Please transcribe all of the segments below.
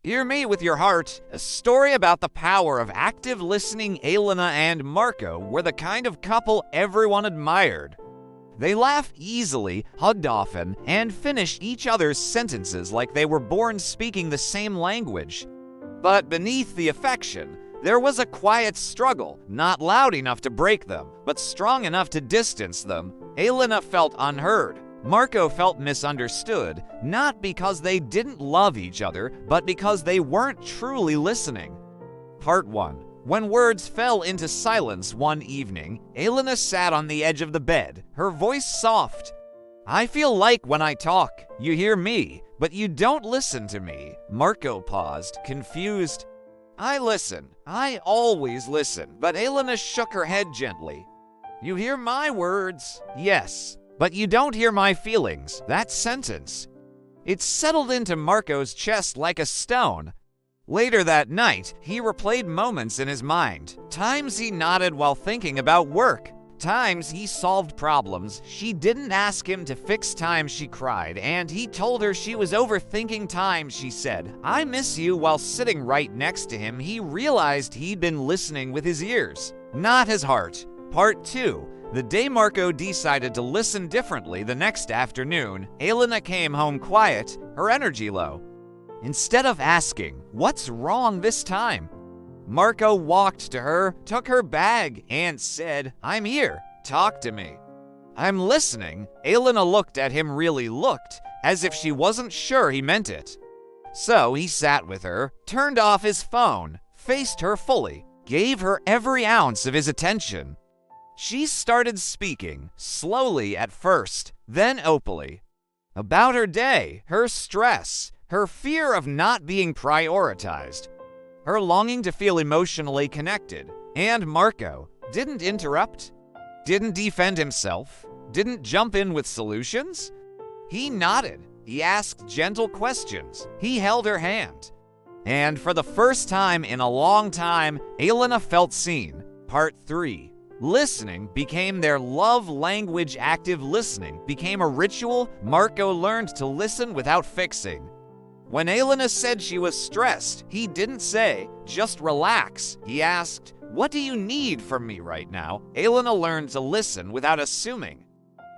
Hear Me with Your Heart, a story about the power of active listening. Elena and Marco were the kind of couple everyone admired. They laughed easily, hugged often, and finished each other's sentences like they were born speaking the same language. But beneath the affection, there was a quiet struggle, not loud enough to break them, but strong enough to distance them. Elena felt unheard. Marco felt misunderstood, not because they didn't love each other, but because they weren't truly listening. Part 1. When words fell into silence one evening, Elena sat on the edge of the bed, her voice soft. "I feel like when I talk, you hear me, but you don't listen to me." Marco paused, confused. "I listen. I always listen." But Elena shook her head gently. "You hear my words, yes, but you don't hear my feelings." That sentence, it settled into Marco's chest like a stone. Later that night, he replayed moments in his mind. Times he nodded while thinking about work. Times he solved problems she didn't ask him to fix. Times she cried, and he told her she was overthinking. Times she said, "I miss you," while sitting right next to him. He realized he'd been listening with his ears, not his heart. Part 2. The day Marco decided to listen differently. The next afternoon, Elena came home quiet, her energy low. Instead of asking, "What's wrong this time?" Marco walked to her, took her bag, and said, "I'm here. Talk to me." "I'm listening." Elena looked at him, really looked, as if she wasn't sure he meant it. So he sat with her, turned off his phone, faced her fully, gave her every ounce of his attention. She started speaking, slowly at first, then openly. About her day, her stress, her fear of not being prioritized, her longing to feel emotionally connected. And Marco didn't interrupt, didn't defend himself, didn't jump in with solutions. He nodded, he asked gentle questions, he held her hand. And for the first time in a long time, Elena felt seen. Part 3. Listening became their love language. Active listening became a ritual. Marco learned to listen without fixing. When Elena said she was stressed, he didn't say, "Just relax." He asked, "What do you need from me right now?" Elena learned to listen without assuming.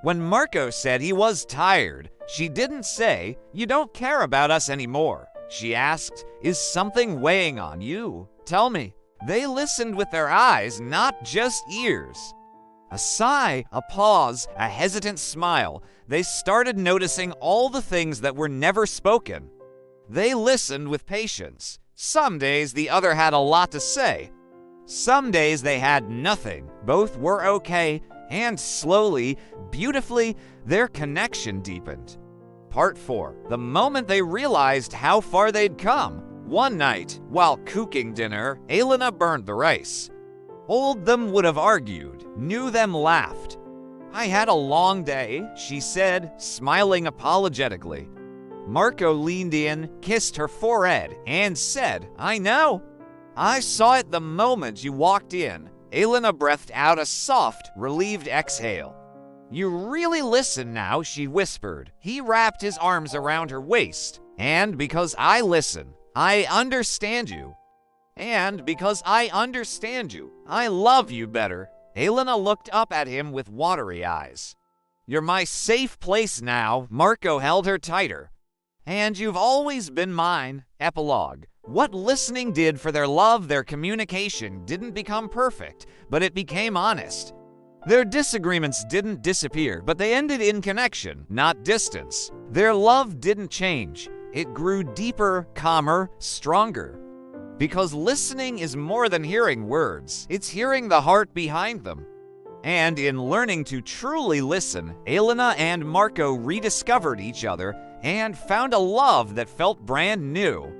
When Marco said he was tired, she didn't say, "You don't care about us anymore." She asked, "Is something weighing on you? Tell me." They listened with their eyes, not just ears. A sigh, a pause, a hesitant smile. They started noticing all the things that were never spoken. They listened with patience. Some days the other had a lot to say. Some days they had nothing. Both were okay, and slowly, beautifully, their connection deepened. Part 4. The moment they realized how far they'd come. One night, while cooking dinner, Elena burned the rice. Old them would have argued, new them laughed. "I had a long day," she said, smiling apologetically. Marco leaned in, kissed her forehead, and said, "I know. I saw it the moment you walked in." Elena breathed out a soft, relieved exhale. "You really listen now," she whispered. He wrapped his arms around her waist. "And because I listen, I understand you. And because I understand you, I love you better." Elena looked up at him with watery eyes. "You're my safe place now." Marco held her tighter. "And you've always been mine." Epilogue. What listening did for their love, their communication didn't become perfect, but it became honest. Their disagreements didn't disappear, but they ended in connection, not distance. Their love didn't change. It grew deeper, calmer, stronger. Because listening is more than hearing words. It's hearing the heart behind them. And in learning to truly listen, Elena and Marco rediscovered each other and found a love that felt brand new.